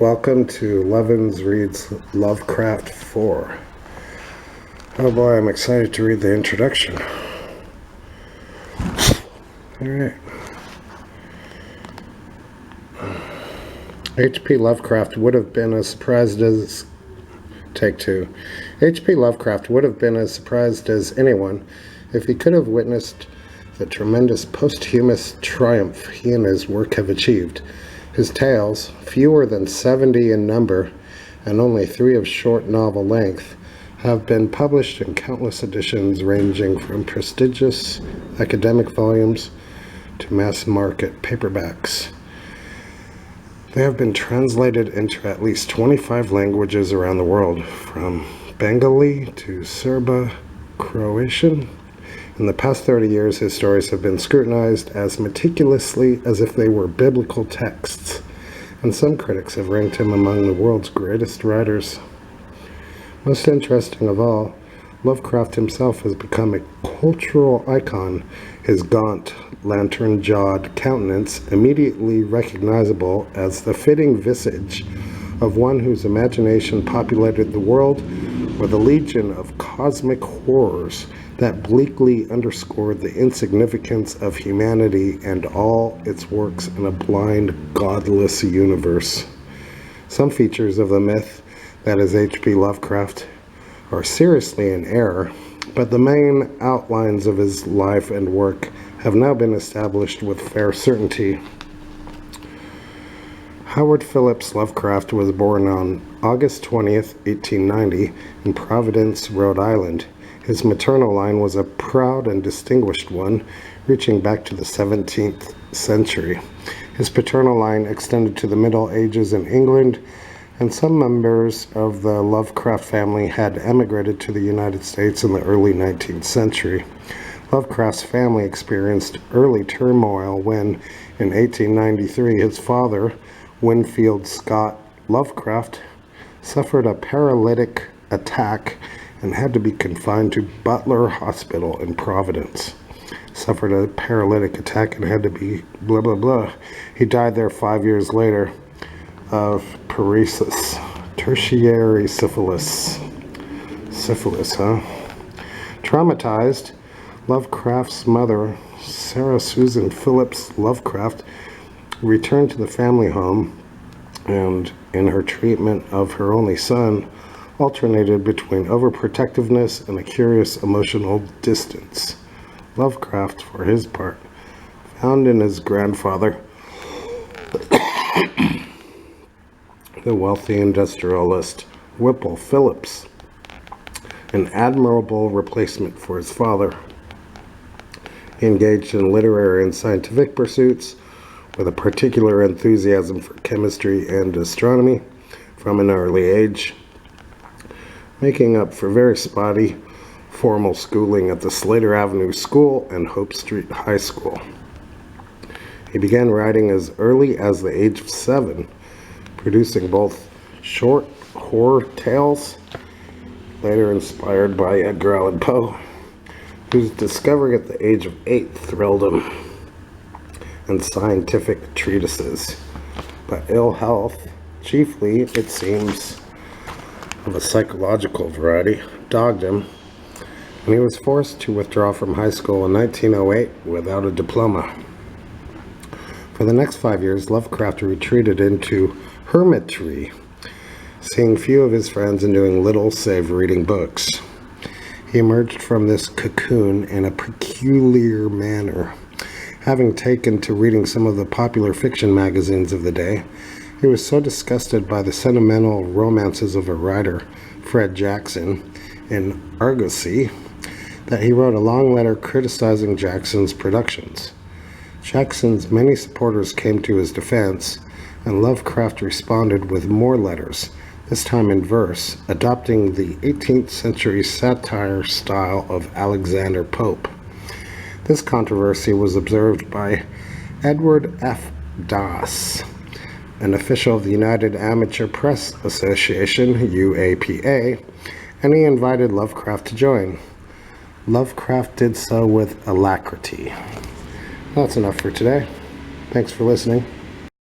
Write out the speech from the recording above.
Welcome to Lovins Reads Lovecraft 4. Oh boy, I'm excited to read the introduction. Alright. H.P. Lovecraft would have been as surprised as... Take two. H.P. Lovecraft would have been as surprised as anyone if he could have witnessed the tremendous posthumous triumph he and his work have achieved. His tales, fewer than 70 in number and only 3 of short novel length, have been published in countless editions ranging from prestigious academic volumes to mass-market paperbacks. They have been translated into at least 25 languages around the world, from Bengali to Serbo-Croatian. In the past 30 years, his stories have been scrutinized as meticulously as if they were biblical texts, and some critics have ranked him among the world's greatest writers. Most interesting of all, Lovecraft himself has become a cultural icon, his gaunt, lantern-jawed countenance immediately recognizable as the fitting visage of one whose imagination populated the world with a legion of cosmic horrors that bleakly underscored the insignificance of humanity and all its works in a blind, godless universe. Some features of the myth that is H.P. Lovecraft are seriously in error, but the main outlines of his life and work have now been established with fair certainty. Howard Phillips Lovecraft was born on August 20th, 1890, in Providence, Rhode Island. His maternal line was a proud and distinguished one, reaching back to the 17th century. His paternal line extended to the Middle Ages in England, and some members of the Lovecraft family had emigrated to the United States in the early 19th century. Lovecraft's family experienced early turmoil when, in 1893, his father, Winfield Scott Lovecraft, suffered a paralytic attack and had to be confined to Butler Hospital in Providence. Suffered a paralytic attack and had to be blah blah blah. He died there 5 years later of paresis, tertiary syphilis. Syphilis, huh? Traumatized, Lovecraft's mother, Sarah Susan Phillips Lovecraft, returned to the family home and, in her treatment of her only son, alternated between overprotectiveness and a curious emotional distance. Lovecraft, for his part, found in his grandfather, the wealthy industrialist Whipple Phillips, an admirable replacement for his father. He engaged in literary and scientific pursuits with a particular enthusiasm for chemistry and astronomy from an early age, making up for very spotty formal schooling at the Slater Avenue School and Hope Street High School. He began writing as early as the age of 7, producing both short horror tales, later inspired by Edgar Allan Poe, whose discovery at the age of 8 thrilled him, and scientific treatises. But ill health, chiefly, it seems, of a psychological variety, dogged him, and he was forced to withdraw from high school in 1908 without a diploma. For the next 5 years, Lovecraft retreated into hermitry, seeing few of his friends and doing little save reading books. He emerged from this cocoon in a peculiar manner. Having taken to reading some of the popular fiction magazines of the day, he was so disgusted by the sentimental romances of a writer, Fred Jackson, in Argosy, that he wrote a long letter criticizing Jackson's productions. Jackson's many supporters came to his defense, and Lovecraft responded with more letters, this time in verse, adopting the 18th century satire style of Alexander Pope. This controversy was observed by Edward F. Doss, an official of the United Amateur Press Association, UAPA, and he invited Lovecraft to join. Lovecraft did so with alacrity. That's enough for today. Thanks for listening.